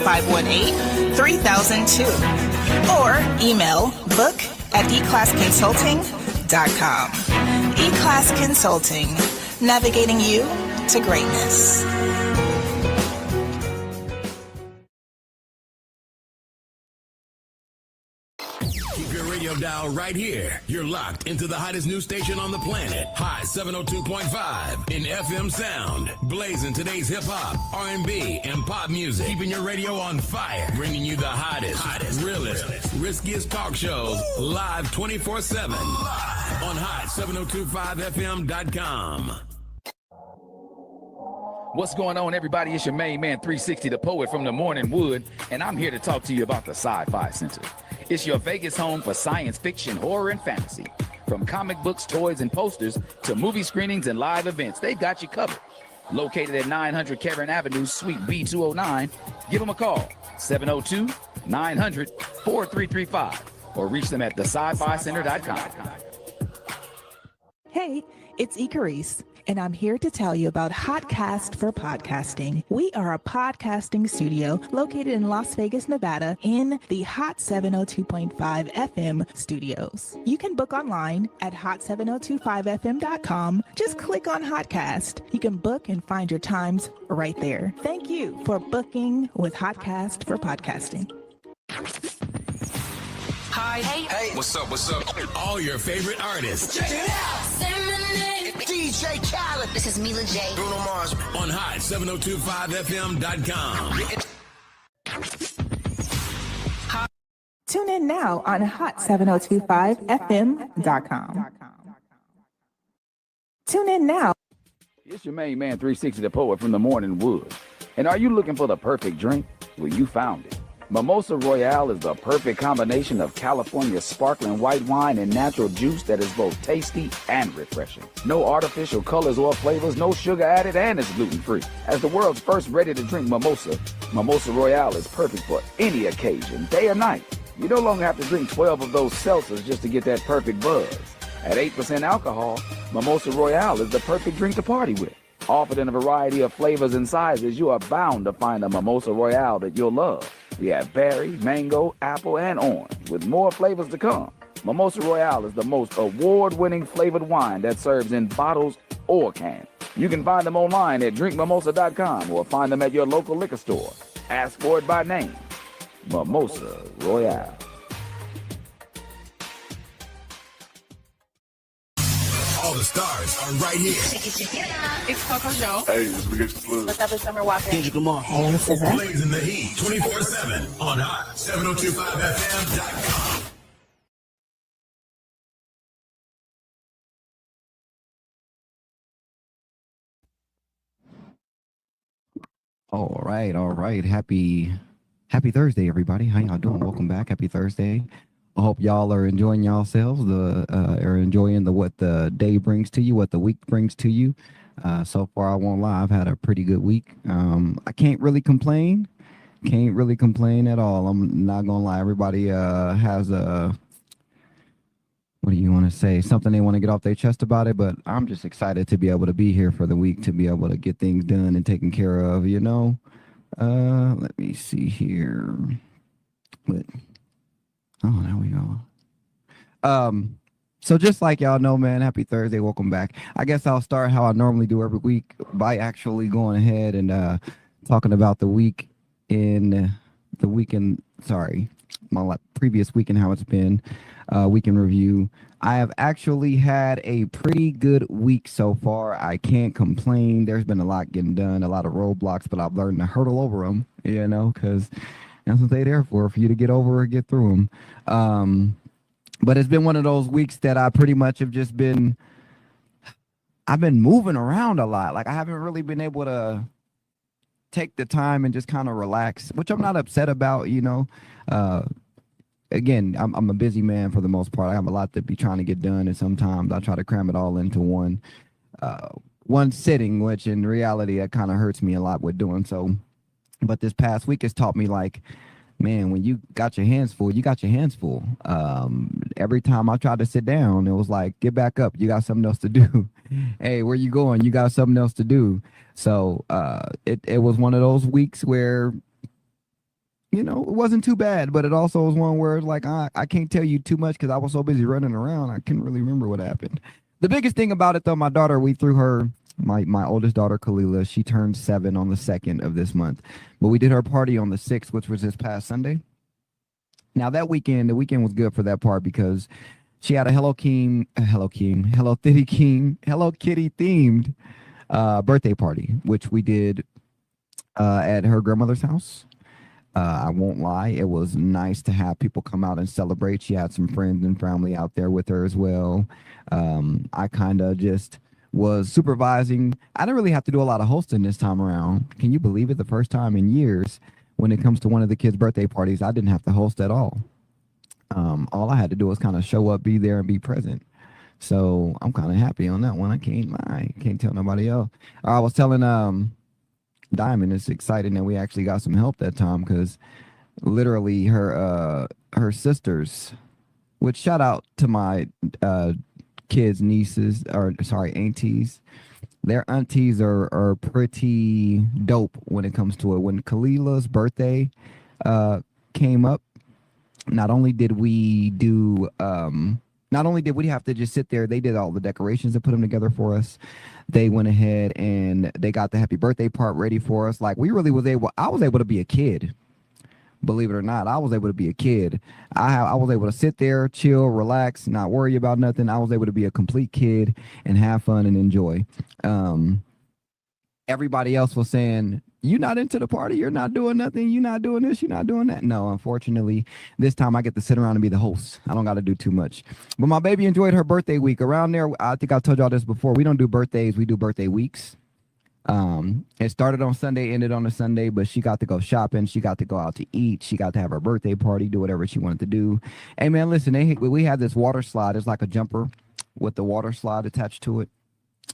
518-3002 or email book@eclassconsulting.com. eClass Consulting, navigating you to greatness. Keep your radio dial right here. You're locked into the hottest news station on the planet. Hot 702.5 in FM sound. Blazing today's hip-hop, R&B, and pop music. Keeping your radio on fire. Bringing you the hottest, realest, riskiest talk shows live 24/7 on hot7025fm.com. What's going on, everybody? It's your main man, 360, the poet from the Morning Wood, and I'm here to talk to you about the Sci-Fi Center. It's your Vegas home for science fiction, horror, and fantasy. From comic books, toys, and posters to movie screenings and live events, they've got you covered. Located at 900 Caron Avenue, Suite B209, give them a call, 702-900-4335, or reach them at thescificenter.com. Hey, it's Icarus, and I'm here to tell you about Hotcast for Podcasting. We are a podcasting studio located in Las Vegas, Nevada, in the Hot 702.5 FM studios. You can book online at hot7025fm.com. Just click on Hotcast. You can book and find your times right there. Thank you for booking with Hotcast for Podcasting. Hi. Hey. What's up? All your favorite artists. Check it out. DJ Khaled. This is Mila J. Bruno Mars. On hot7025fm.com. Tune in now on hot7025fm.com. Tune in now. It's your main man, 360, the poet from the Morning Wood. And are you looking for the perfect drink? Well, you found it. Mimosa Royale is the perfect combination of California sparkling white wine and natural juice that is both tasty and refreshing. No artificial colors or flavors, no sugar added, and it's gluten-free. As the world's first ready-to-drink mimosa, Mimosa Royale is perfect for any occasion, day or night. You no longer have to drink 12 of those seltzers just to get that perfect buzz. At 8% alcohol, Mimosa Royale is the perfect drink to party with. Offered in a variety of flavors and sizes, you are bound to find a Mimosa Royale that you'll love. We have berry, mango, apple, and orange, with more flavors to come. Mimosa Royale is the most award-winning flavored wine that serves in bottles or cans. You can find them online at drinkmimosa.com or find them at your local liquor store. Ask for it by name. Mimosa Royale. All the stars are right here. It's Coco Joe. Hey, it's Big Blue. What's up, it's Summer Walker. Kendrick Lamar. Hey, this is Blazing the heat 24/7 on hot7025fm.com. All right. Happy Thursday, everybody. How y'all doing? Welcome back. Happy Thursday. I hope y'all are enjoying yourselves, are enjoying what the day brings to you, what the week brings to you. So far, I won't lie, I've had a pretty good week. I can't really complain. At all. I'm not gonna lie. Everybody has what do you want to say? Something they want to get off their chest about it, but I'm just excited to be able to be here for the week, to be able to get things done and taken care of, Let me see here. Oh, there we go. So just like y'all know, man, happy Thursday. Welcome back. I guess I'll start how I normally do every week by actually going ahead and talking about the week in my previous week and how it's been. Week in review. I have actually had a pretty good week so far. I can't complain. There's been a lot getting done, a lot of roadblocks, but I've learned to hurdle over them, because that's what they're there for you to get over or get through them. But it's been one of those weeks that I pretty much have just I've been moving around a lot. Like I haven't really been able to take the time and just kind of relax, which I'm not upset about, Again, I'm a busy man for the most part. I have a lot to be trying to get done, and sometimes I try to cram it all into one sitting, which in reality, that kind of hurts me a lot with doing so. But this past week has taught me, like, man, when you got your hands full, you got your hands full. Every time I tried to sit down, it was like, get back up. You got something else to do. Hey, where you going? You got something else to do. So it was one of those weeks where you know, it wasn't too bad, but it also was one where like I can't tell you too much because I was so busy running around. I couldn't really remember what happened. The biggest thing about it, though, my daughter, we threw her, my oldest daughter, Kalila, she turned 7 on the 2nd of this month. But we did her party on the 6th, which was this past Sunday. Now, the weekend was good for that part because she had a Hello Kitty themed birthday party, which we did at her grandmother's house. I won't lie, it was nice to have people come out and celebrate. She had some friends and family out there with her as well. I kind of just was supervising. I didn't really have to do a lot of hosting this time around. Can you believe it? The first time in years when it comes to one of the kids' birthday parties, I didn't have to host at all. All I had to do was kind of show up, be there, and be present. So I'm kind of happy on that one. I can't tell nobody else. I was telling Diamond, it's exciting that we actually got some help that time because literally her sisters, which shout out to my kids' nieces, or sorry, aunties. Their aunties are pretty dope when it comes to it. When Kalila's birthday came up, not only did we have to just sit there, they did all the decorations and put them together for us. They went ahead and they got the happy birthday part ready for us. Like I was able to be a kid. Believe it or not, I was able to be a kid. I was able to sit there, chill, relax, not worry about nothing. I was able to be a complete kid and have fun and enjoy. Everybody else was saying, "You're not into the party. You're not doing nothing. You're not doing this. You're not doing that." No, unfortunately, this time I get to sit around and be the host. I don't got to do too much. But my baby enjoyed her birthday week. Around there, I think I told y'all this before. We don't do birthdays. We do birthday weeks. It started on Sunday, ended on a Sunday, but she got to go shopping. She got to go out to eat. She got to have her birthday party, do whatever she wanted to do. Hey, man, listen, we had this water slide. It's like a jumper with the water slide attached to it.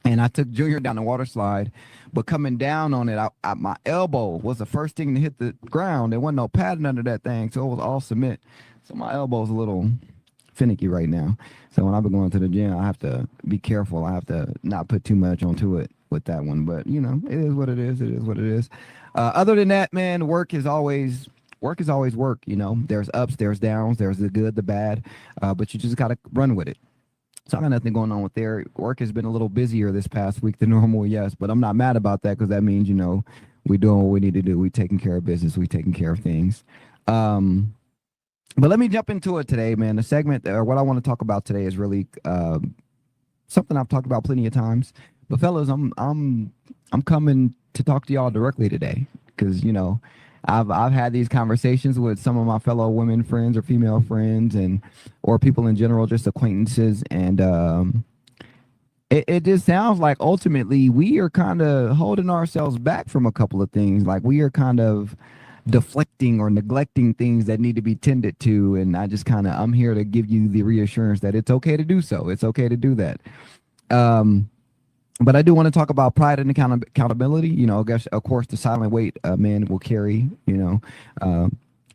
And I took Junior down the water slide, but coming down on it, my elbow was the first thing to hit the ground. There wasn't no padding under that thing, so it was all cement. So my elbow's a little finicky right now. So when I've been going to the gym, I have to be careful. I have to not put too much onto it with that one. But, you know, it is what it is. It is what it is. Other than that, man, work is always work. You know, there's ups, there's downs, there's the good, the bad, but you just got to run with it. So I got nothing going on with there. Work has been a little busier this past week than normal, yes, but I'm not mad about that because that means, you know, we're doing what we need to do. We're taking care of business. We're taking care of things. But let me jump into it today, man. The segment, or what I want to talk about today, is really something I've talked about plenty of times. But fellas, I'm coming to talk to y'all directly today because, you know, I've had these conversations with some of my fellow women friends or female friends or people in general, just acquaintances. And it just sounds like ultimately we are kind of holding ourselves back from a couple of things. Like we are kind of deflecting or neglecting things that need to be tended to. And I'm here to give you the reassurance that it's okay to do so. It's okay to do that. But I do want to talk about pride and accountability. You know, I guess, of course, the silent weight men will carry. You know,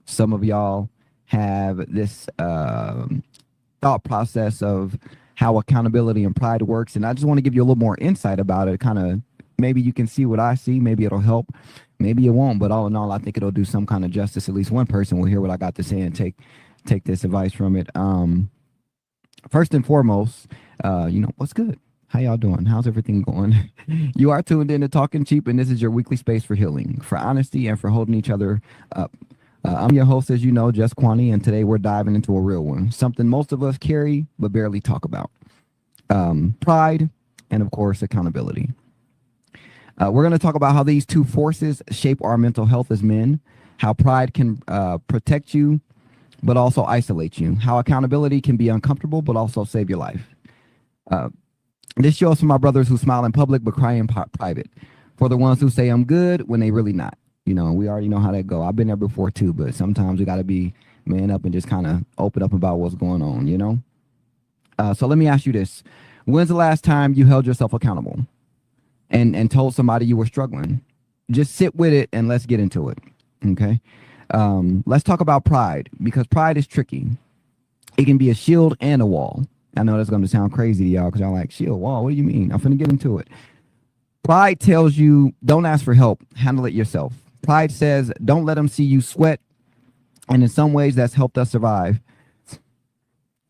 some of y'all have this thought process of how accountability and pride works. And I just want to give you a little more insight about it. Kind of maybe you can see what I see. Maybe it'll help. Maybe it won't. But all in all, I think it'll do some kind of justice. At least one person will hear what I got to say and take this advice from it. First and foremost, you know, what's good? How y'all doing? How's everything going? You are tuned in to Talking Cheap, and this is your weekly space for healing, for honesty, and for holding each other up. I'm your host, as you know, Just Kwani, and today we're diving into a real one, something most of us carry but barely talk about. Pride and, of course, accountability. We're going to talk about how these two forces shape our mental health as men, how pride can protect you but also isolate you, how accountability can be uncomfortable but also save your life. This shows for my brothers who smile in public but cry in private. For the ones who say I'm good when they really not. You know, we already know how that go. I've been there before too, but sometimes we got to be man up and just kind of open up about what's going on, you know? So let me ask you this. When's the last time you held yourself accountable and told somebody you were struggling? Just sit with it and let's get into it, okay? Let's talk about pride, because pride is tricky. It can be a shield and a wall. I know that's going to sound crazy to y'all because y'all like, shield, wall, what do you mean? I'm finna get into it. Pride tells you, don't ask for help, handle it yourself. Pride says, don't let them see you sweat, And in some ways, that's helped us survive,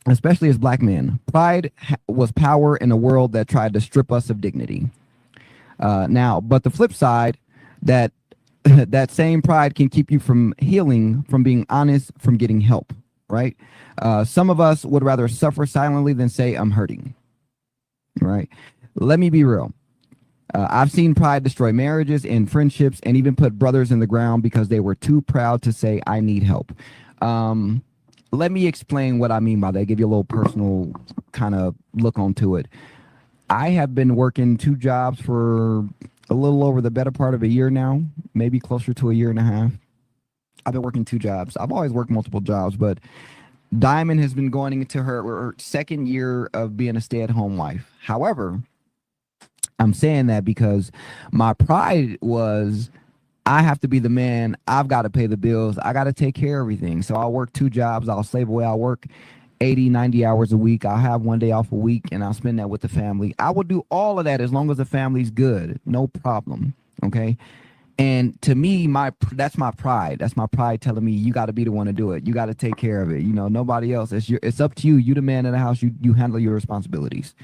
especially as black men. Pride was power in a world that tried to strip us of dignity. But the flip side, that that same pride can keep you from healing, from being honest, from getting help, right? Some of us would rather suffer silently than say, I'm hurting, right? Let me be real. I've seen pride destroy marriages and friendships and even put brothers in the ground because they were too proud to say, I need help. Let me explain what I mean by that, give you a little personal kind of look onto it. I have been working 2 jobs for a little over the better part of a year now, maybe closer to a year and a half. I've been working 2 jobs. I've always worked multiple jobs, but Diamond has been going into her 2nd year of being a stay-at-home wife. However, I'm saying that because my pride was, I have to be the man. I've got to pay the bills. I got to take care of everything. So I'll work 2 jobs. I'll slave away. I'll work 80, 90 hours a week. I'll have 1 day off a week and I'll spend that with the family. I will do all of that as long as the family's good. No problem. Okay. And to me, that's my pride. That's my pride telling me you got to be the one to do it. You got to take care of it. You know, nobody else. It's up to you. You the man in the house. You handle your responsibilities.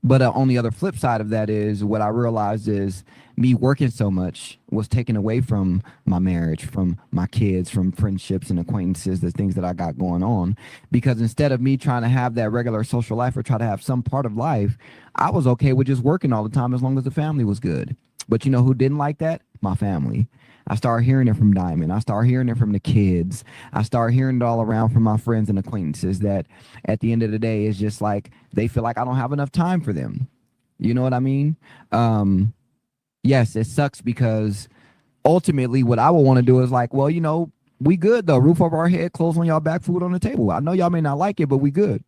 But on the other flip side of that is what I realized is me working so much was taken away from my marriage, from my kids, from friendships and acquaintances, the things that I got going on. Because instead of me trying to have that regular social life or try to have some part of life, I was okay with just working all the time as long as the family was good. But you know who didn't like that? My family. I started hearing it from Diamond. I started hearing it from the kids. I started hearing it all around from my friends and acquaintances that at the end of the day, it's just like they feel like I don't have enough time for them. You know what I mean? Yes, it sucks because ultimately what I would want to do is like, well, you know, we good though. Roof over our head, clothes on y'all back, food on the table. I know y'all may not like it, but we good.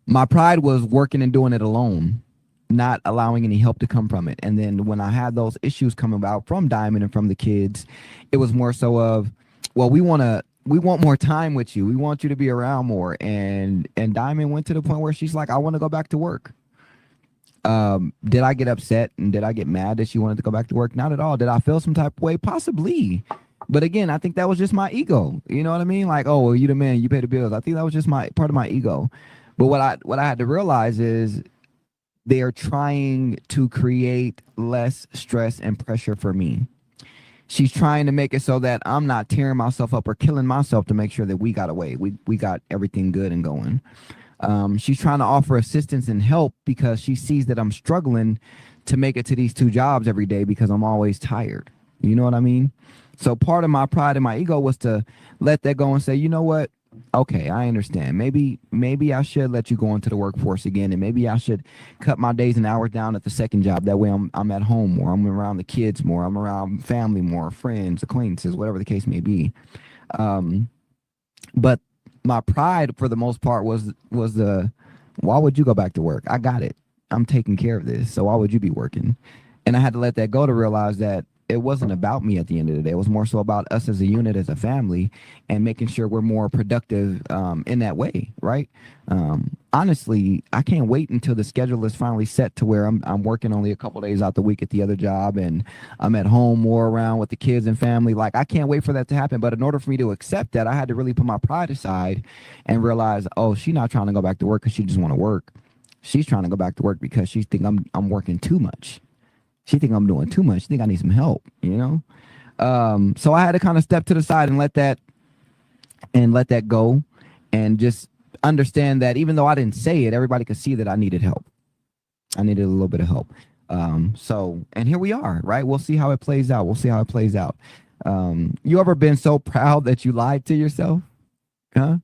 My pride was working and doing it alone, not allowing any help to come from it. And then when I had those issues come about from Diamond and from the kids, it was more so of, well, we want more time with you. We want you to be around more. And Diamond went to the point where she's like, I want to go back to work. Did I get upset and did I get mad that she wanted to go back to work? Not at all. Did I feel some type of way? Possibly. But again, I think that was just my ego. You know what I mean? Like, oh, well, you the man, you pay the bills. I think that was just part of my ego. But what I had to realize is they are trying to create less stress and pressure for me. She's trying to make it so that I'm not tearing myself up or killing myself to make sure that we got away. We got everything good and going. She's trying to offer assistance and help because she sees that I'm struggling to make it to these 2 jobs every day because I'm always tired. You know what I mean? So part of my pride and my ego was to let that go and say, you know what? Okay, I understand. Maybe I should let you go into the workforce again, and maybe I should cut my days and hours down at the 2nd job. That way I'm at home more. I'm around the kids more. I'm around family more, friends, acquaintances, whatever the case may be. But my pride for the most part was why would you go back to work? I got it. I'm taking care of this. So why would you be working? And I had to let that go to realize that it wasn't about me at the end of the day. It was more so about us as a unit, as a family, and making sure we're more productive in that way, right? Honestly, I can't wait until the schedule is finally set to where I'm working only a couple days out the week at the other job, and I'm at home more around with the kids and family. Like, I can't wait for that to happen. But in order for me to accept that, I had to really put my pride aside and realize, oh, she's not trying to go back to work because she just want to work. She's trying to go back to work because she think I'm working too much. She think I'm doing too much. She think I need some help, you know? So I had to kind of step to the side and let that go and just understand that even though I didn't say it, everybody could see that I needed help. I needed a little bit of help. And here we are, right? We'll see how it plays out. You ever been so proud that you lied to yourself? Huh?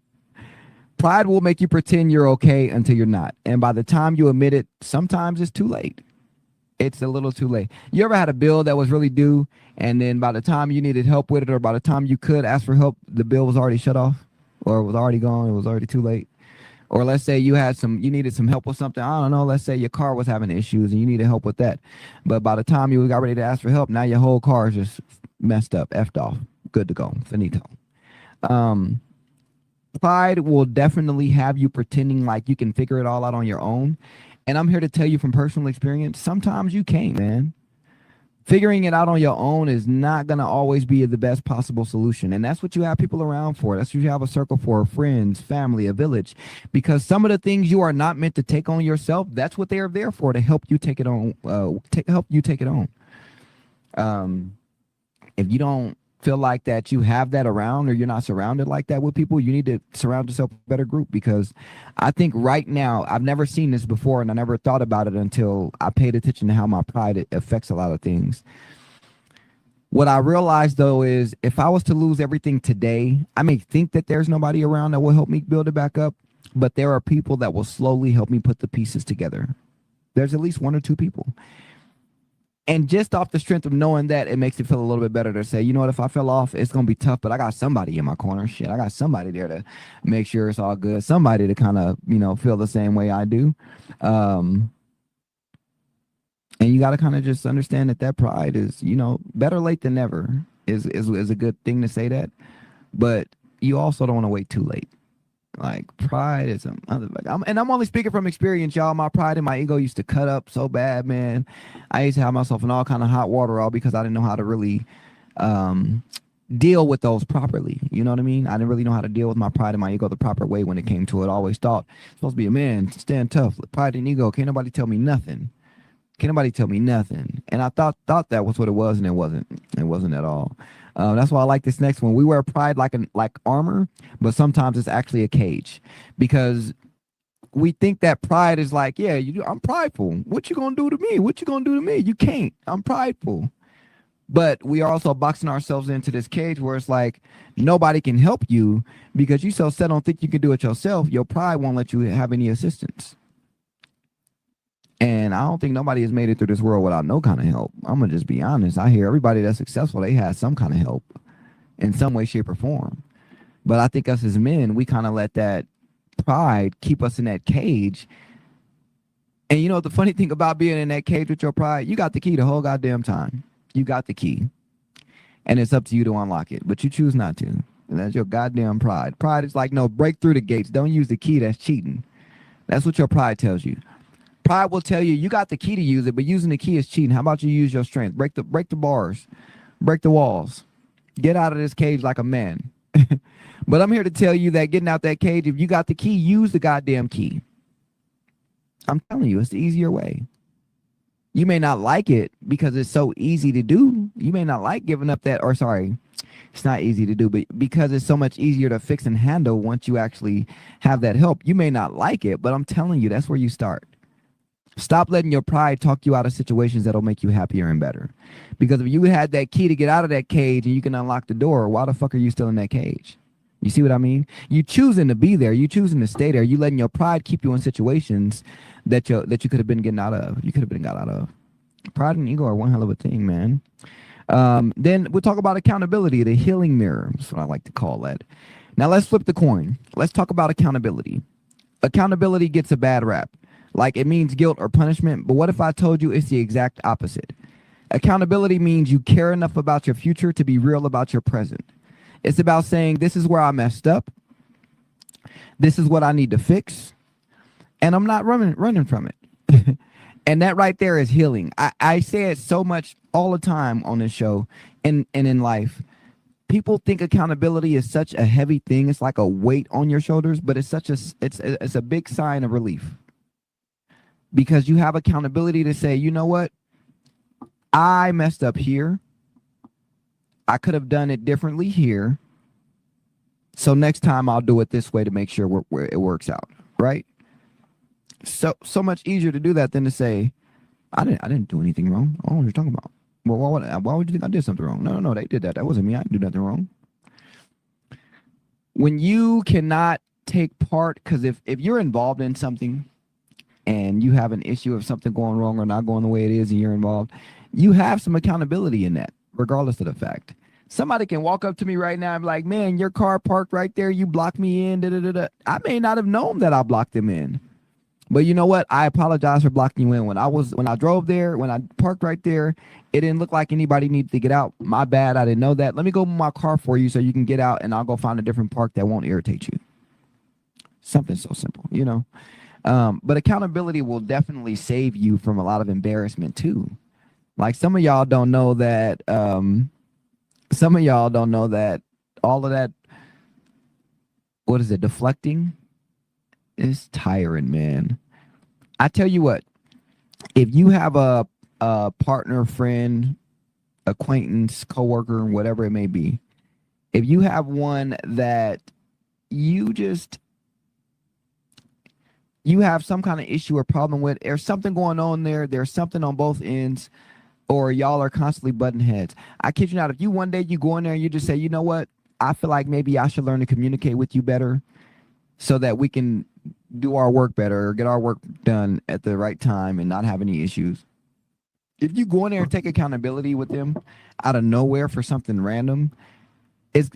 Pride will make you pretend you're okay until you're not. And by the time you admit it, sometimes it's too late. It's a little too late. You ever had a bill that was really due, and then by the time you needed help with it, or by the time you could ask for help, the bill was already shut off, or it was already gone, it was already too late? Or let's say you needed some help with something. I don't know. Let's say your car was having issues and you needed help with that. But by the time you got ready to ask for help, now your whole car is just messed up, effed off, good to go, finito. Pride will definitely have you pretending like you can figure it all out on your own. And I'm here to tell you from personal experience, sometimes you can't, man. Figuring it out on your own is not going to always be the best possible solution. And that's what you have people around for. That's what you have a circle for, friends, family, a village. Because some of the things you are not meant to take on yourself, that's what they are there for, to help you take it on, help you take it on. If you don't feel like that you have that around, or you're not surrounded like that with people, you need to surround yourself with a better group. Because I think right now, I've never seen this before, and I never thought about it until I paid attention to how my pride affects a lot of things. What I realized, though, is if I was to lose everything today, I may think that there's nobody around that will help me build it back up, but there are people that will slowly help me put the pieces together. There's at least one or two people. And just off the strength of knowing that, it makes it feel a little bit better to say, you know what, if I fell off, it's going to be tough, but I got somebody in my corner. Shit, I got somebody there to make sure it's all good. Somebody to kind of, feel the same way I do. And you got to kind of just understand that pride is, better late than never is a good thing to say that. But you also don't want to wait too late. Like, pride is and I'm only speaking from experience, y'all. My pride and my ego used to cut up so bad, man. I used to have myself in all kind of hot water, all because I didn't know how to really deal with those properly. You know what I mean? I didn't really know how to deal with my pride and my ego the proper way when it came to it. I always thought, supposed to be a man, stand tough. Pride and ego, can't nobody tell me nothing. Can't nobody tell me nothing. And I thought that was what it was, and it wasn't. It wasn't at all. That's why I like this next one. We wear pride like armor, but sometimes it's actually a cage, because we think that pride is like, yeah, I'm prideful. What you gonna do to me? What you gonna do to me? You can't. I'm prideful. But we are also boxing ourselves into this cage where it's like nobody can help you because you so set on think you can do it yourself. Your pride won't let you have any assistance. And I don't think nobody has made it through this world without no kind of help. I'm going to just be honest. I hear everybody that's successful, they had some kind of help in some way, shape, or form. But I think us as men, we kind of let that pride keep us in that cage. And you know, the funny thing about being in that cage with your pride, you got the key the whole goddamn time. You got the key. And it's up to you to unlock it. But you choose not to. And that's your goddamn pride. Pride is like, no, break through the gates. Don't use the key. That's cheating. That's what your pride tells you. Pride will tell you, you got the key to use it, but using the key is cheating. How about you use your strength? Break the bars. Break the walls. Get out of this cage like a man. But I'm here to tell you that getting out that cage, if you got the key, use the goddamn key. I'm telling you, it's the easier way. You may not like it because it's so easy to do. You may not like giving up that, or sorry, it's not easy to do, but because it's so much easier to fix and handle once you actually have that help. You may not like it, but I'm telling you, that's where you start. Stop letting your pride talk you out of situations that'll make you happier and better. Because if you had that key to get out of that cage and you can unlock the door, why the fuck are you still in that cage? You see what I mean? You choosing to be there. You choosing to stay there. You letting your pride keep you in situations that you could have been getting out of. You could have been got out of. Pride and ego are one hell of a thing, man. Then we'll talk about accountability, the healing mirror. That's what I like to call that. Now let's flip the coin. Let's talk about accountability. Accountability gets a bad rap. Like it means guilt or punishment, but what if I told you it's the exact opposite? Accountability means you care enough about your future to be real about your present. It's about saying, this is where I messed up. This is what I need to fix. And I'm not running from it. And that right there is healing. I say it so much all the time on this show and in life. People think accountability is such a heavy thing. It's like a weight on your shoulders, but it's a big sign of relief. Because you have accountability to say, you know what? I messed up here. I could have done it differently here. So next time I'll do it this way to make sure it works out, right? So much easier to do that than to say, I didn't do anything wrong. I don't know what you're talking about. Well, why would you think I did something wrong? No, they did that. That wasn't me. I didn't do nothing wrong. When you cannot take part, because if you're involved in something, and you have an issue of something going wrong or not going the way it is and you're involved, you have some accountability in that, regardless of the fact. Somebody can walk up to me right now and be like, man, your car parked right there. You blocked me in. Da, da, da, da. I may not have known that I blocked them in. But you know what? I apologize for blocking you in. When I drove there, when I parked right there, it didn't look like anybody needed to get out. My bad. I didn't know that. Let me go move my car for you so you can get out and I'll go find a different park that won't irritate you. Something so simple, you know? But accountability will definitely save you from a lot of embarrassment too. Like some of y'all don't know that. Some of y'all don't know that all of that. What is it? Deflecting is tiring, man. I tell you what. If you have a partner, friend, acquaintance, coworker, whatever it may be, if you have one that you have some kind of issue or problem with, there's something going on there's something on both ends, or y'all are constantly butting heads. I kid you not, if you one day you go in there and you just say, you know what, I feel like maybe I should learn to communicate with you better so that we can do our work better or get our work done at the right time and not have any issues. If you go in there and take accountability with them out of nowhere for something random, it's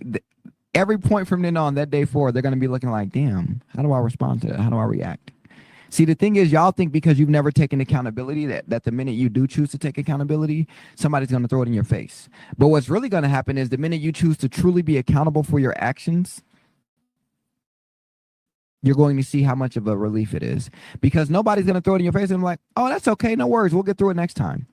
every point from then on, that day forward, they're going to be looking like, damn, how do I respond to that? How do I react? See, the thing is, y'all think because you've never taken accountability that the minute you do choose to take accountability, somebody's going to throw it in your face. But what's really going to happen is the minute you choose to truly be accountable for your actions, you're going to see how much of a relief it is, because nobody's going to throw it in your face and be like, oh, that's okay. No worries. We'll get through it next time.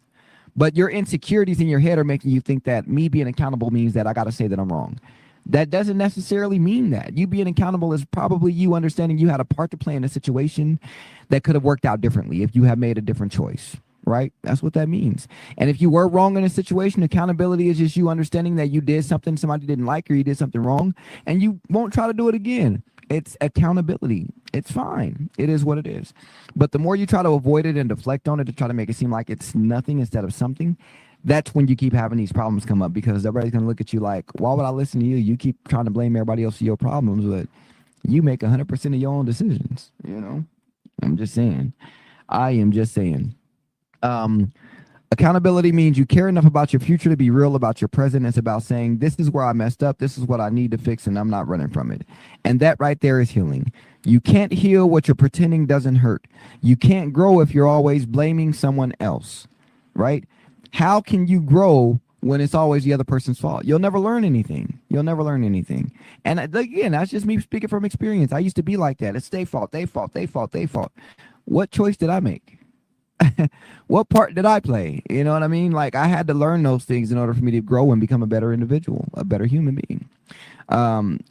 But your insecurities in your head are making you think that me being accountable means that I got to say that I'm wrong. That doesn't necessarily mean that. You being accountable is probably you understanding you had a part to play in a situation that could have worked out differently if you had made a different choice, right? That's what that means. And if you were wrong in a situation, accountability is just you understanding that you did something somebody didn't like, or you did something wrong, and you won't try to do it again. It's accountability. It's fine. It is what it is. But the more you try to avoid it and deflect on it to try to make it seem like it's nothing instead of something, that's when you keep having these problems come up, because everybody's going to look at you like, why would I listen to you? You keep trying to blame everybody else for your problems, but you make 100% of your own decisions. You know, I'm just saying. I am just saying. Accountability means you care enough about your future to be real about your present. It's about saying, this is where I messed up. This is what I need to fix, and I'm not running from it. And that right there is healing. You can't heal what you're pretending doesn't hurt. You can't grow if you're always blaming someone else, right? How can you grow when it's always the other person's fault? You'll never learn anything. You'll never learn anything. And again, that's just me speaking from experience. I used to be like that. It's their fault, they fault, they fault, they fault. What choice did I make? What part did I play? You know what I mean? Like, I had to learn those things in order for me to grow and become a better individual, a better human being.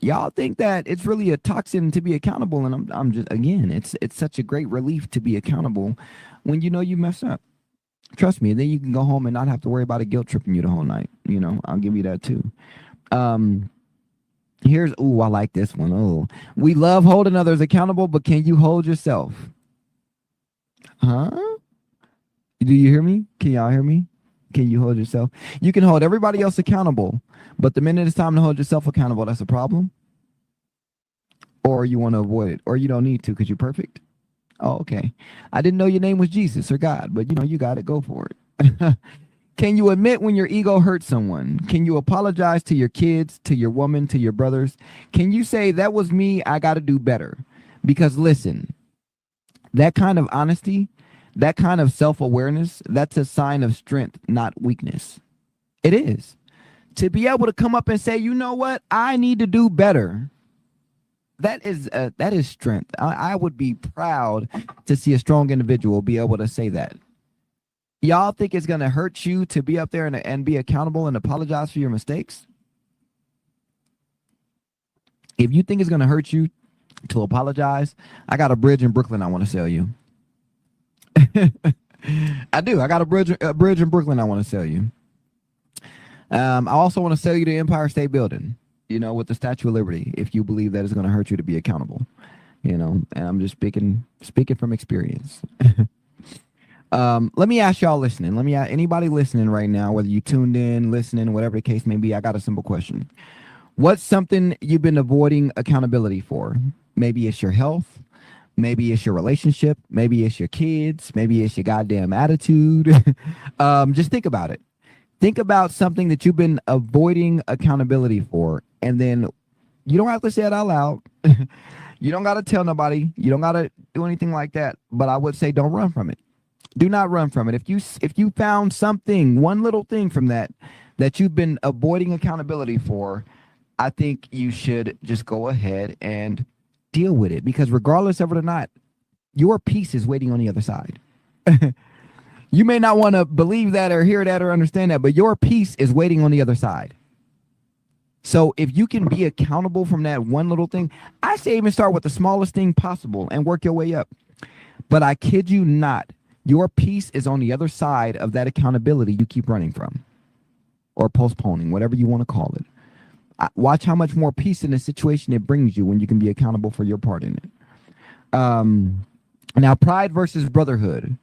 Y'all think that it's really a toxin to be accountable, and I'm just, again, it's such a great relief to be accountable when you know you mess up. Trust me, then you can go home and not have to worry about a guilt tripping you the whole night. You know, I'll give you that too. Here's, ooh, I like this one. Oh, we love holding others accountable, but can you hold yourself? Huh? Do you hear me? Can y'all hear me? Can you hold yourself? You can hold everybody else accountable, but the minute it's time to hold yourself accountable, that's a problem. Or you want to avoid it, or you don't need to because you're perfect. Oh, okay. I didn't know your name was Jesus or God, but you know, you got it. Go for it. Can you admit when your ego hurts someone? Can you apologize to your kids, to your woman, to your brothers? Can you say, that was me, I got to do better? Because listen, that kind of honesty, that kind of self-awareness, that's a sign of strength, not weakness. It is. To be able to come up and say, you know what, I need to do better. That is strength. I would be proud to see a strong individual be able to say that. Y'all think it's going to hurt you to be up there and be accountable and apologize for your mistakes? If you think it's going to hurt you to apologize, I got a bridge in Brooklyn I want to sell you. I do. I got a bridge in Brooklyn I want to sell you. I also want to sell you the Empire State Building, you know, with the Statue of Liberty, if you believe that it's going to hurt you to be accountable, you know, and I'm just speaking from experience. Let me ask y'all listening. Let me ask anybody listening right now, whether you tuned in, listening, whatever the case may be. I got a simple question. What's something you've been avoiding accountability for? Maybe it's your health. Maybe it's your relationship. Maybe it's your kids. Maybe it's your goddamn attitude. Just think about it. Think about something that you've been avoiding accountability for, and then you don't have to say it out loud. You don't got to tell nobody. You don't got to do anything like that. But I would say don't run from it. Do not run from it. If you found something, one little thing from that you've been avoiding accountability for, I think you should just go ahead and deal with it, because regardless of it or not, your peace is waiting on the other side. You may not want to believe that or hear that or understand that, but your peace is waiting on the other side. So if you can be accountable from that one little thing, I say even start with the smallest thing possible and work your way up. But I kid you not, your peace is on the other side of that accountability you keep running from or postponing, whatever you want to call it. Watch how much more peace in the situation it brings you when you can be accountable for your part in it. Now, pride versus brotherhood.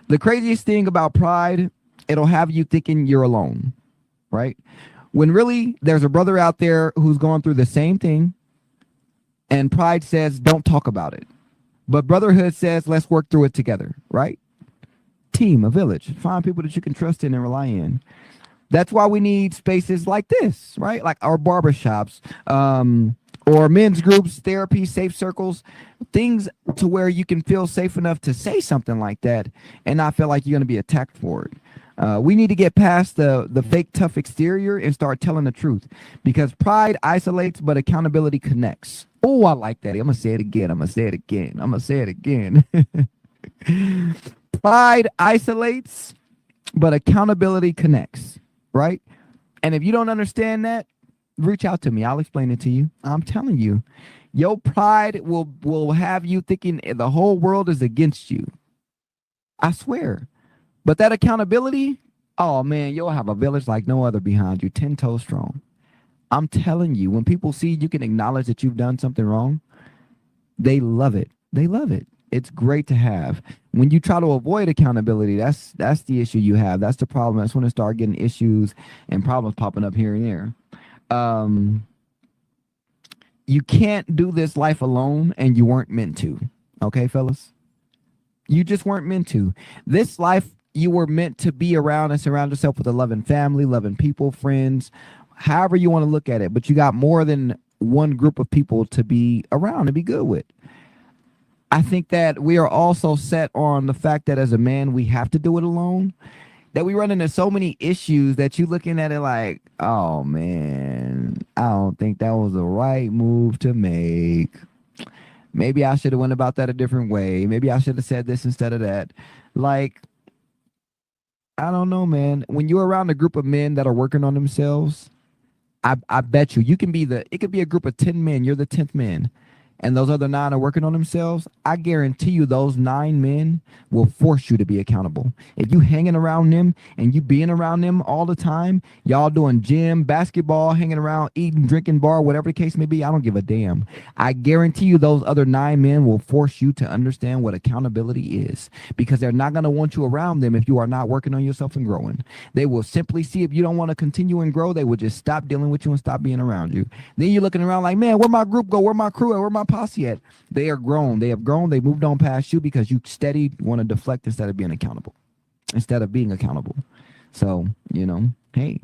The craziest thing about pride, it'll have you thinking you're alone, right? When really there's a brother out there who's going through the same thing, and pride says, don't talk about it. But brotherhood says, let's work through it together, right? Team, a village. Find people that you can trust in and rely in. That's why we need spaces like this, right? Like our barbershops, or men's groups, therapy, safe circles, things to where you can feel safe enough to say something like that and not feel like you're going to be attacked for it. We need to get past the fake tough exterior and start telling the truth, because pride isolates, but accountability connects. Oh, I like that. I'm going to say it again. I'm going to say it again. I'm going to say it again. Pride isolates, but accountability connects, right? And if you don't understand that, reach out to me. I'll explain it to you. I'm telling you, your pride will have you thinking the whole world is against you. I swear. But that accountability, oh man, you'll have a village like no other behind you, 10 toes strong. I'm telling you, when people see you can acknowledge that you've done something wrong, they love it. They love it. It's great to have. When you try to avoid accountability, that's the issue you have. That's the problem. That's when it start getting issues and problems popping up here and there. You can't do this life alone, and you weren't meant to. Okay, fellas? You just weren't meant to. This life, you were meant to be around and surround yourself with a loving family, loving people, friends, however you want to look at it. But you got more than one group of people to be around and be good with. I think that we are also set on the fact that as a man, we have to do it alone. That we run into so many issues that you looking at it like, oh man, I don't think that was the right move to make. Maybe I should have went about that a different way. Maybe I should have said this instead of that. Like, I don't know, man. When you're around a group of men that are working on themselves, I bet you can be it could be a group of 10 men. You're the 10th man. And those other 9 are working on themselves. I guarantee you those 9 men will force you to be accountable. If you hanging around them and you being around them all the time, y'all doing gym, basketball, hanging around, eating, drinking, bar, whatever the case may be, I don't give a damn. I guarantee you those other 9 men will force you to understand what accountability is, because they're not going to want you around them if you are not working on yourself and growing. They will simply see if you don't want to continue and grow, they will just stop dealing with you and stop being around you. Then you're looking around like, man, where my group go? Where my crew at? Where my posse at? They are grown. They have grown. They moved on past you because you steady want to deflect instead of being accountable. So, hey.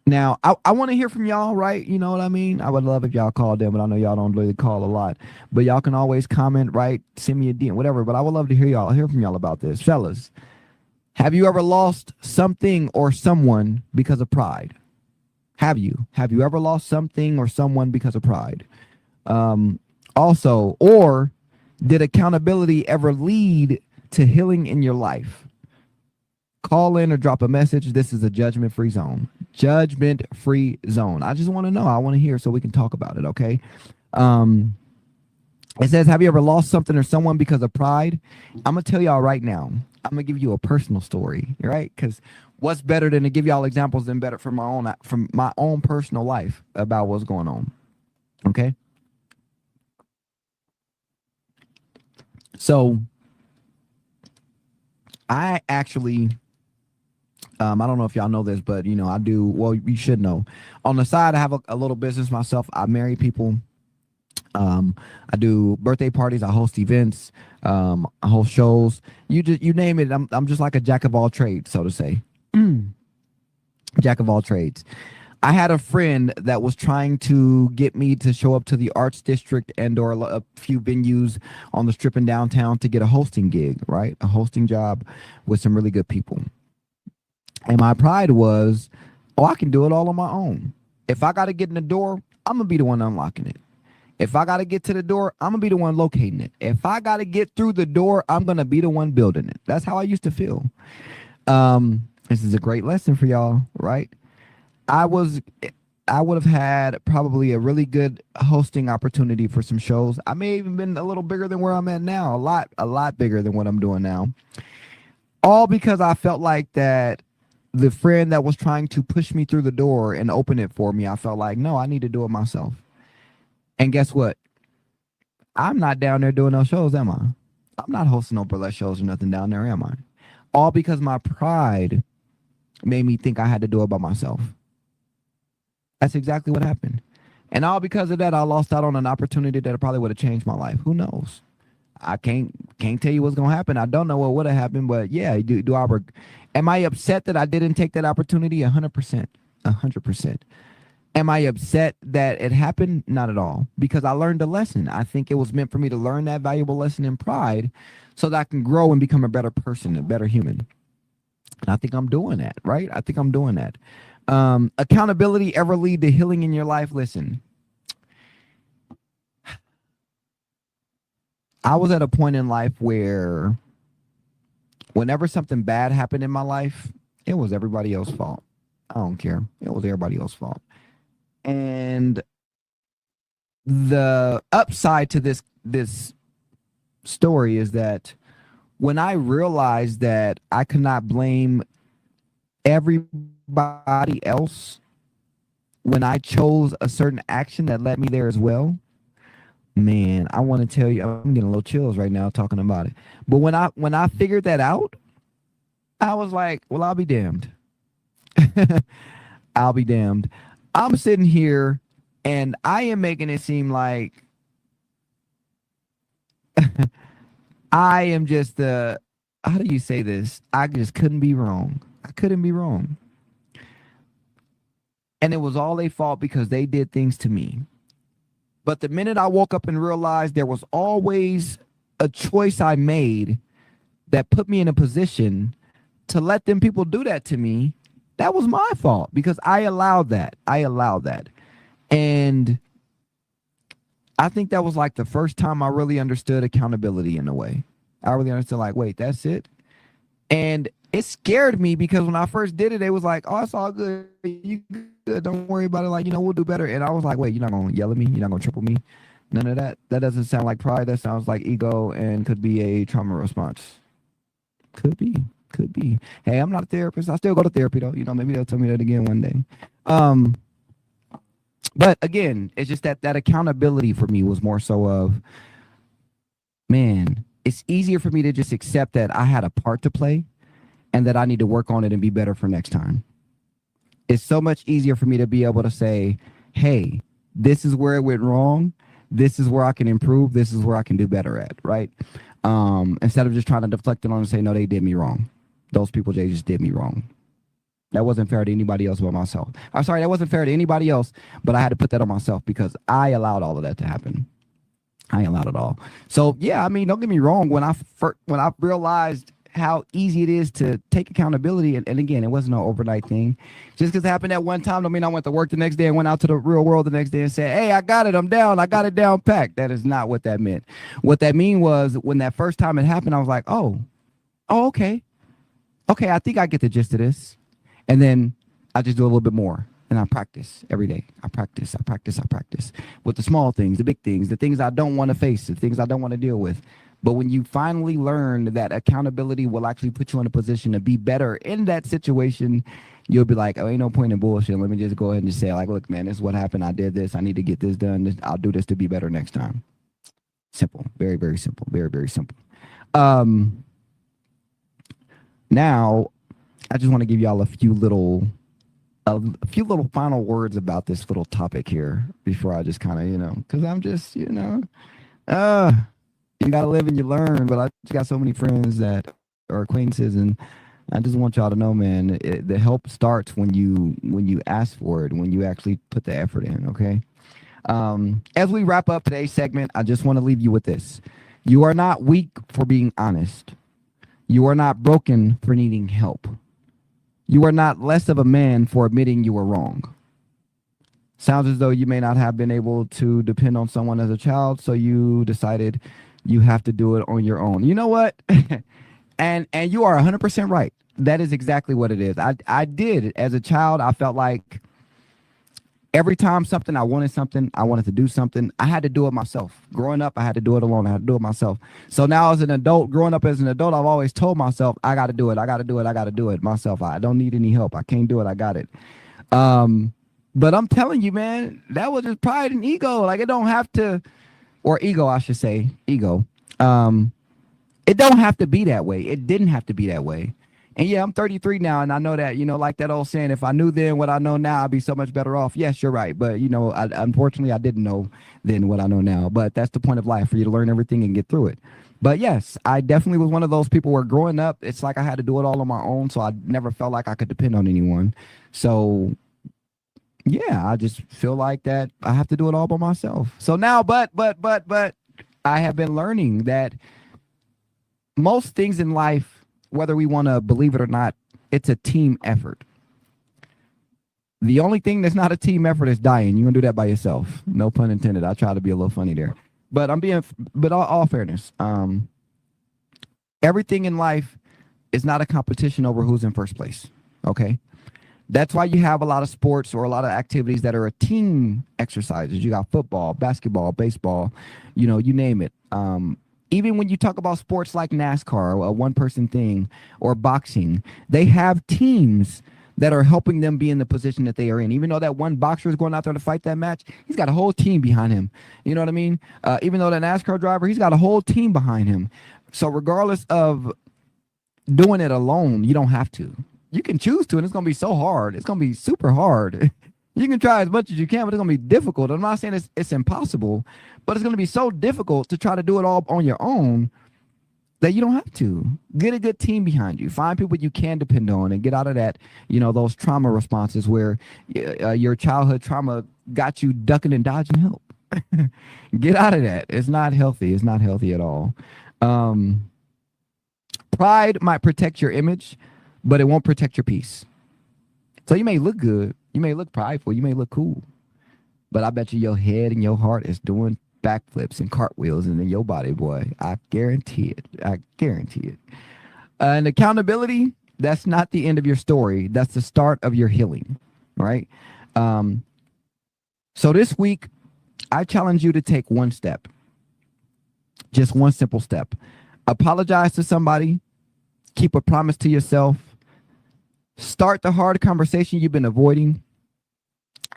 Now, I want to hear from y'all, right? You know what I mean? I would love if y'all called them, but I know y'all don't really call a lot. But y'all can always comment, right? Send me a DM, whatever. But I would love to hear from y'all about this. Fellas, have you ever lost something or someone because of pride? Have you ever lost something or someone because of pride? Also, or did accountability ever lead to healing in your life? Call in or drop a message. This is a judgment-free zone. Judgment-free zone. I just want to know. I want to hear so we can talk about it, okay? It says, have you ever lost something or someone because of pride? I'm going to tell y'all right now. I'm going to give you a personal story, right? Because what's better than to give y'all examples than better from my own personal life about what's going on, okay? So I actually, I don't know if y'all know this, but I do. Well, you should know. On the side, I have a little business myself. I marry people. I do birthday parties. I host events. I host shows. You name it. I'm just like a jack of all trades, so to say. Jack of all trades. I had a friend that was trying to get me to show up to the Arts District and or a few venues on the Strip in downtown to get a hosting gig, right? A hosting job with some really good people. And my pride was, I can do it all on my own. If I got to get in the door, I'm going to be the one unlocking it. If I got to get to the door, I'm going to be the one locating it. If I got to get through the door, I'm going to be the one building it. That's how I used to feel. This is a great lesson for y'all, right? I would have had probably a really good hosting opportunity for some shows. I may have even been a little bigger than where I'm at now, a lot bigger than what I'm doing now. All because I felt like that the friend that was trying to push me through the door and open it for me, I felt like, no, I need to do it myself. And guess what? I'm not down there doing no shows, am I? I'm not hosting no burlesque shows or nothing down there, am I? All because my pride made me think I had to do it by myself. That's exactly what happened. And all because of that, I lost out on an opportunity that probably would have changed my life. Who knows? I can't tell you what's going to happen. I don't know what would have happened, but yeah, am I upset that I didn't take that opportunity? 100%. 100%. Am I upset that it happened? Not at all, because I learned a lesson. I think it was meant for me to learn that valuable lesson in pride so that I can grow and become a better person, a better human. And I think I'm doing that, right? I think I'm doing that. Accountability ever lead to healing in your life? Listen, I was at a point in life where whenever something bad happened in my life, it was everybody else's fault. I don't care. It was everybody else's fault. And the upside to this story is that when I realized that I could not blame everybody else when I chose a certain action that led me there as well, man, I want to tell you, I'm getting a little chills right now talking about it. But when I figured that out, I was like, well, I'll be damned. I'll be damned. I'm sitting here and I am making it seem like I am just how do you say this? I just couldn't be wrong. I couldn't be wrong. And it was all their fault because they did things to me. But the minute I woke up and realized there was always a choice I made that put me in a position to let them people do that to me, that was my fault because I allowed that. And I think that was like the first time I really understood accountability in a way. I really understood, like, wait, that's it. And it scared me because when I first did it, it was like, oh, it's all good. You good. Don't worry about it. Like, we'll do better. And I was like, wait, you're not going to yell at me? You're not going to triple me? None of that. That doesn't sound like pride. That sounds like ego and could be a trauma response. Could be. Hey, I'm not a therapist. I still go to therapy though. Maybe they'll tell me that again one day. But again, it's just that accountability for me was more so of, man, it's easier for me to just accept that I had a part to play and that I need to work on it and be better for next time. It's so much easier for me to be able to say, hey, this is where it went wrong. This is where I can improve. This is where I can do better at, right? Instead of just trying to deflect it on and say, no, they did me wrong. Those people, they just did me wrong. That wasn't fair to anybody else but myself. I'm sorry, that wasn't fair to anybody else, but I had to put that on myself because I allowed all of that to happen. I allowed it all. So, yeah, don't get me wrong. When I realized how easy it is to take accountability, and again, it wasn't an overnight thing. Just because it happened at one time, don't mean I went to work the next day and went out to the real world the next day and said, hey, I got it, I'm down, I got it down packed. That is not what that meant. What that mean was when that first time it happened, I was like, oh, okay, I think I get the gist of this. And then I just do a little bit more. And I practice every day. I practice with the small things, the big things, the things I don't want to face, the things I don't want to deal with. But when you finally learn that accountability will actually put you in a position to be better in that situation, you'll be like, oh, ain't no point in bullshit. Let me just go ahead and just say, like, look, man, this is what happened. I did this. I need to get this done. I'll do this to be better next time. Simple. Very, very simple. Very, very simple. Now, I just want to give y'all a few little final words about this little topic here before I just kind of, because I'm just, you got to live and you learn, but I just got so many friends that are acquaintances, and I just want y'all to know, man, the help starts when you ask for it, when you actually put the effort in, okay? As we wrap up today's segment, I just want to leave you with this. You are not weak for being honest. You are not broken for needing help. You are not less of a man for admitting you were wrong. Sounds as though you may not have been able to depend on someone as a child, so you decided you have to do it on your own. You know what? and you are 100% right. That is exactly what it is. I did as a child. I felt like every time I wanted to do something, I had to do it myself. Growing up, I had to do it alone. I had to do it myself. So now as an adult, growing up as an adult, I've always told myself, I got to do it. I got to do it. I got to do it myself. I don't need any help. I can't do it. I got it. But I'm telling you, man, that was just pride and ego. Like, it don't have to, or ego, I should say, ego. It don't have to be that way. It didn't have to be that way. And yeah, I'm 33 now, and I know that, like that old saying, if I knew then what I know now, I'd be so much better off. Yes, you're right. But, unfortunately, I didn't know then what I know now. But that's the point of life, for you to learn everything and get through it. But yes, I definitely was one of those people where growing up, it's like I had to do it all on my own. So I never felt like I could depend on anyone. So yeah, I just feel like that I have to do it all by myself. So now, but I have been learning that most things in life, whether we want to believe it or not, it's a team effort. The only thing that's not a team effort is dying. You're gonna do that by yourself. No pun intended. I try to be a little funny there, but all fairness, everything in life is not a competition over who's in first place. Okay. That's why you have a lot of sports or a lot of activities that are a team exercises. You got football, basketball, baseball, you name it. Even when you talk about sports like NASCAR, a one-person thing, or boxing, they have teams that are helping them be in the position that they are in. Even though that one boxer is going out there to fight that match, he's got a whole team behind him. You know what I mean? Even though the NASCAR driver, he's got a whole team behind him. So regardless of doing it alone, you don't have to. You can choose to, and it's going to be so hard. It's going to be super hard. You can try as much as you can, but it's going to be difficult. I'm not saying it's impossible, but it's going to be so difficult to try to do it all on your own that you don't have to. Get a good team behind you. Find people you can depend on and get out of that, those trauma responses where your childhood trauma got you ducking and dodging help. Get out of that. It's not healthy. It's not healthy at all. Pride might protect your image, but it won't protect your peace. So you may look good, you may look prideful, you may look cool, but I bet you your head and your heart is doing backflips and cartwheels in your body, boy. I guarantee it. I guarantee it. And accountability, that's not the end of your story. That's the start of your healing, right? So this week, I challenge you to take one step. Just one simple step. Apologize to somebody. Keep a promise to yourself. Start the hard conversation you've been avoiding.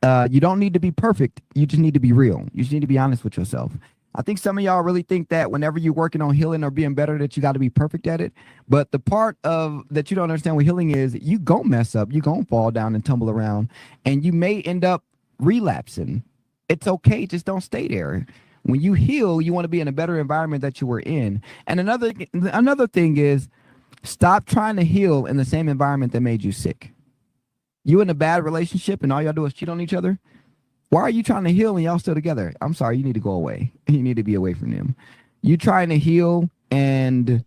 You don't need to be perfect. You just need to be real. You just need to be honest with yourself. I think some of y'all really think that whenever you're working on healing or being better, that you got to be perfect at it. But the part of that you don't understand what healing is, you gon' mess up. You gon' fall down and tumble around, and you may end up relapsing. It's okay. Just don't stay there. When you heal, you want to be in a better environment that you were in. And another thing is, stop trying to heal in the same environment that made you sick. You in a bad relationship and all y'all do is cheat on each other. Why are you trying to heal and y'all still together? I'm sorry, you need to go away. You need to be away from them. You trying to heal and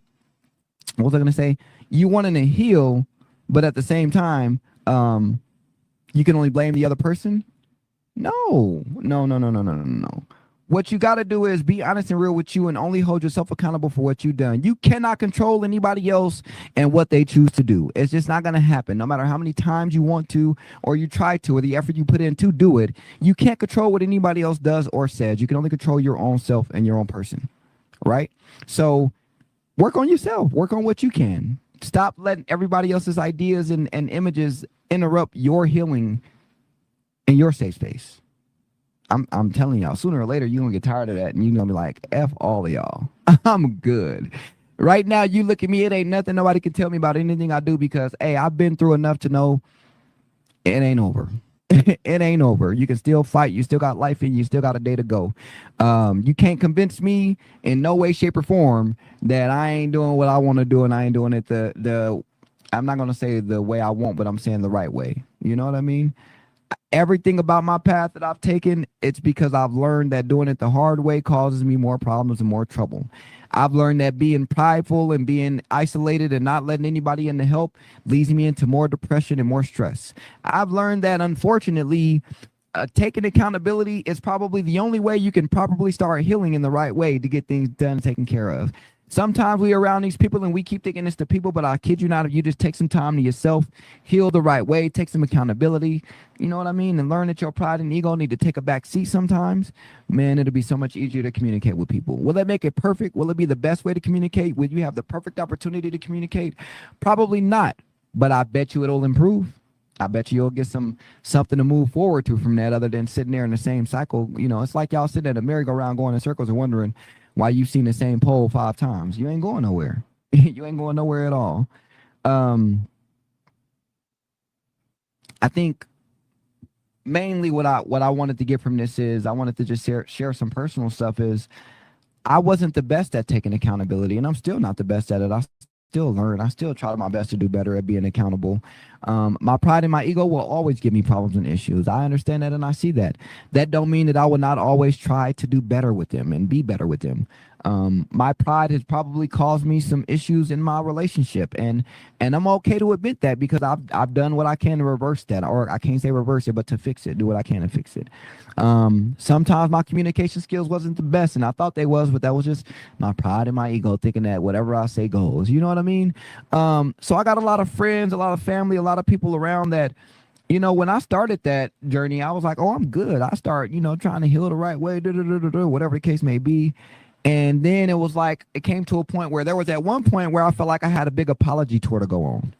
what was I going to say? You wanting to heal, but at the same time, you can only blame the other person. No. What you got to do is be honest and real with you and only hold yourself accountable for what you've done. You cannot control anybody else and what they choose to do. It's just not going to happen. No matter how many times you want to or you try to or the effort you put in to do it, you can't control what anybody else does or says. You can only control your own self and your own person, right? So work on yourself. Work on what you can. Stop letting everybody else's ideas and images interrupt your healing in your safe space. I'm telling y'all, sooner or later, you're going to get tired of that. And you're going to be like, F all of y'all. I'm good. Right now, you look at me, it ain't nothing. Nobody can tell me about anything I do because, hey, I've been through enough to know it ain't over. It ain't over. You can still fight. You still got life in you. You still got a day to go. You can't convince me in no way, shape, or form that I ain't doing what I want to do and I ain't doing it I'm not going to say the way I want, but I'm saying the right way. You know what I mean? Everything about my path that I've taken, it's because I've learned that doing it the hard way causes me more problems and more trouble. I've learned that being prideful and being isolated and not letting anybody in to help leads me into more depression and more stress. I've learned that, unfortunately, taking accountability is probably the only way you can probably start healing in the right way to get things done and taken care of. Sometimes we are around these people and we keep thinking it's the people, but I kid you not, if you just take some time to yourself, heal the right way, take some accountability, you know what I mean, and learn that your pride and ego need to take a back seat sometimes, man, it'll be so much easier to communicate with people. Will that make it perfect? Will it be the best way to communicate? Will you have the perfect opportunity to communicate? Probably not, but I bet you it'll improve. I bet you'll get something to move forward to from that other than sitting there in the same cycle. You know, it's like y'all sitting at a merry-go-round going in circles and wondering why you've seen the same pole 5 times. You ain't going nowhere. You ain't going nowhere at all. I think mainly what I wanted to get from this is I wanted to just share some personal stuff is I wasn't the best at taking accountability, and I'm still not the best at it. I still learn. I still try my best to do better at being accountable. My pride and my ego will always give me problems and issues. I understand that and I see that. That don't mean that I will not always try to do better with them and be better with them. My pride has probably caused me some issues in my relationship, and I'm okay to admit that because I've done what I can to reverse that, or I can't say reverse it, but to fix it, do what I can to fix it. Sometimes my communication skills wasn't the best, and I thought they was, but that was just my pride and my ego thinking that whatever I say goes. You know what I mean? So I got a lot of friends, a lot of family, a lot of people around that. You know, when I started that journey, I was like, oh, I'm good. I start, trying to heal the right way, whatever the case may be. And then it was like, it came to a point where there was at one point where I felt like I had a big apology tour to go on.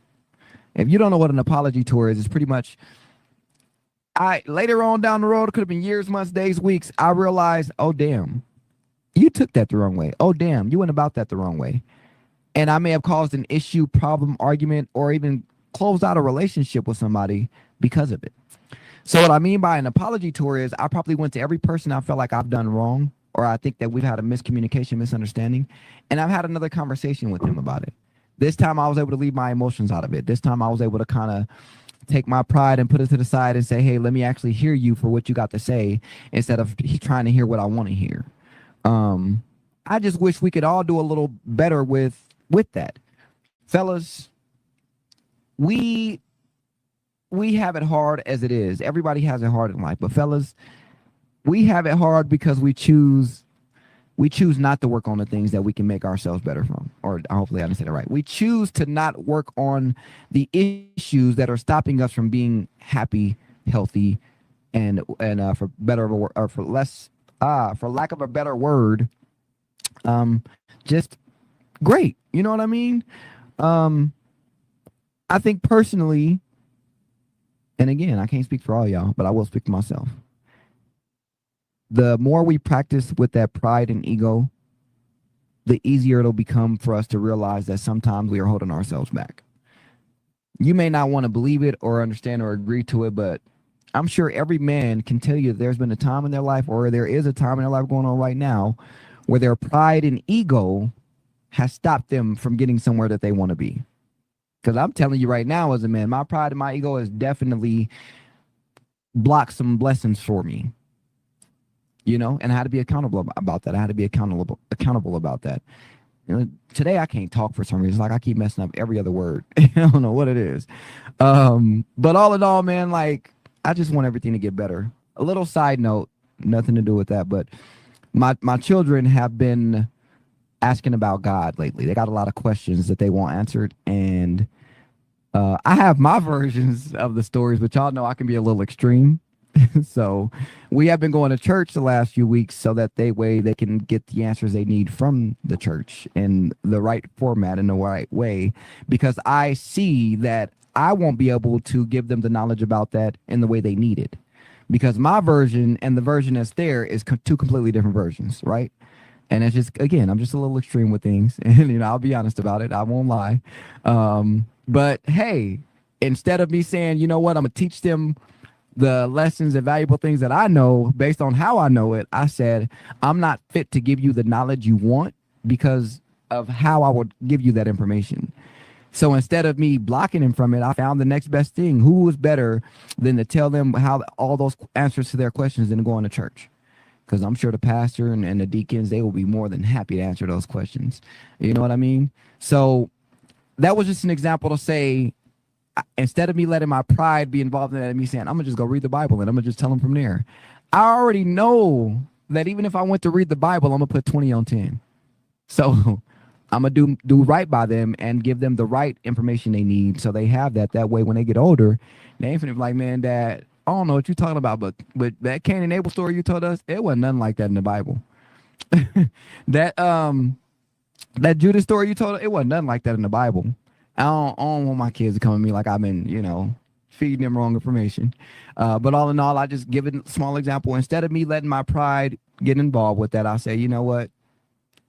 If you don't know what an apology tour is, it's pretty much, later on down the road, it could have been years, months, days, weeks, I realized, oh, damn, you took that the wrong way. Oh, damn, you went about that the wrong way. And I may have caused an issue, problem, argument, or even closed out a relationship with somebody because of it. So what I mean by an apology tour is I probably went to every person I felt like I've done wrong, or I think that we've had a miscommunication, misunderstanding, and I've had another conversation with them about it. This time I was able to leave my emotions out of it. This time I was able to kind of take my pride and put it to the side and say, hey, let me actually hear you for what you got to say instead of trying to hear what I want to hear. I just wish we could all do a little better with that. Fellas, we have it hard as it is. Everybody has it hard in life, but fellas, we have it hard because we choose not to work on the things that we can make ourselves better from. Or hopefully I didn't say that right. We choose to not work on the issues that are stopping us from being happy, healthy, and for better or for less, for lack of a better word, just great. You know what I mean? I think personally, and again, I can't speak for all y'all, but I will speak to myself. The more we practice with that pride and ego, the easier it'll become for us to realize that sometimes we are holding ourselves back. You may not want to believe it or understand or agree to it, but I'm sure every man can tell you that there's been a time in their life, or there is a time in their life going on right now, where their pride and ego has stopped them from getting somewhere that they want to be. Because I'm telling you right now, as a man, my pride and my ego has definitely blocked some blessings for me. And I had to be accountable about that. I had to be accountable about that. Today I can't talk for some reason. Like I keep messing up every other word. I don't know what it is. But all in all, man, like I just want everything to get better. A little side note, nothing to do with that, but my children have been asking about God lately. They got a lot of questions that they want answered, and I have my versions of the stories, but y'all know I can be a little extreme. So we have been going to church the last few weeks so that they can get the answers they need from the church in the right format, in the right way, because I see that I won't be able to give them the knowledge about that in the way they need it, because my version and the version that's there is two completely different versions, right? And it's just, again, I'm just a little extreme with things, and I'll be honest about it. I won't lie. But hey, instead of me saying, you know what, I'm gonna teach them the lessons and valuable things that I know based on how I know it, I said, I'm not fit to give you the knowledge you want because of how I would give you that information. So instead of me blocking them from it, I found the next best thing. Who was better than to tell them how all those answers to their questions and going to church? Because I'm sure the pastor and the deacons, they will be more than happy to answer those questions. You know what I mean? So that was just an example to say, instead of me letting my pride be involved in that and me saying, I'm going to just go read the Bible and I'm going to just tell them from there. I already know that even if I went to read the Bible, I'm going to put 20 on 10. So I'm going to do right by them and give them the right information they need so they have that. That way, when they get older, they ain't finna be like, man, Dad, I don't know what you're talking about, but that Cain and Abel story you told us, it wasn't nothing like that in the Bible. That Judas story you told us, it wasn't nothing like that in the Bible. I don't want my kids to come at me like I've been, feeding them wrong information. But all in all, I just give it a small example. Instead of me letting my pride get involved with that, I say, you know what?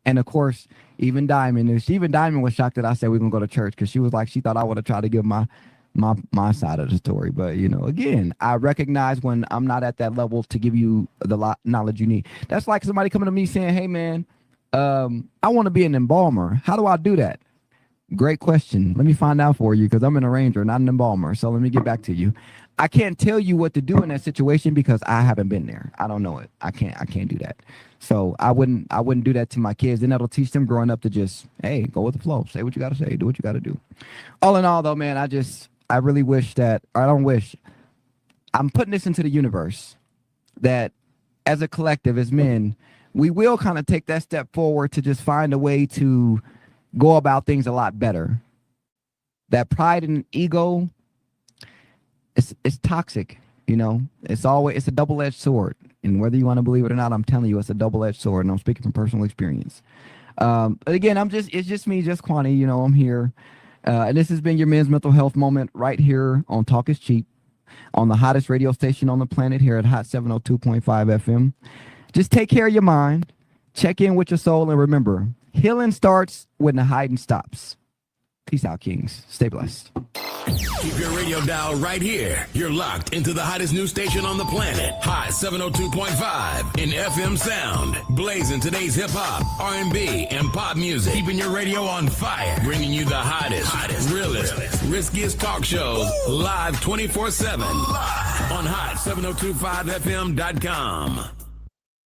And of course, even Diamond was shocked that I said we're gonna go to church because she was like, she thought I would have tried to give my side of the story. But again, I recognize when I'm not at that level to give you the knowledge you need. That's like somebody coming to me saying, hey man, I want to be an embalmer. How do I do that? Great question. Let me find out for you because I'm an arranger, not an embalmer. So let me get back to you. I can't tell you what to do in that situation because I haven't been there. I don't know it. I can't do that. So I wouldn't do that to my kids. Then that'll teach them growing up to just, hey, go with the flow. Say what you got to say. Do what you got to do. All in all, though, man, I really wish that, or I don't wish, I'm putting this into the universe that as a collective, as men, we will kind of take that step forward to just find a way to go about things a lot better. That pride and ego, it's toxic, it's a double-edged sword. And whether you want to believe it or not, I'm telling you, it's a double-edged sword. And I'm speaking from personal experience. But again, it's just me, just Kwani, I'm here. And this has been your men's mental health moment right here on Talk is Cheap on the hottest radio station on the planet here at Hot 702.5 FM. Just take care of your mind, check in with your soul, and remember, healing starts when the hiding stops. Peace out, Kings. Stay blessed. Keep your radio dial right here. You're locked into the hottest news station on the planet. Hot 702.5 in FM sound. Blazing today's hip hop, R&B, and pop music. Keeping your radio on fire. Bringing you the hottest, realest, riskiest talk shows live 24/7 on hot702.5fm.com.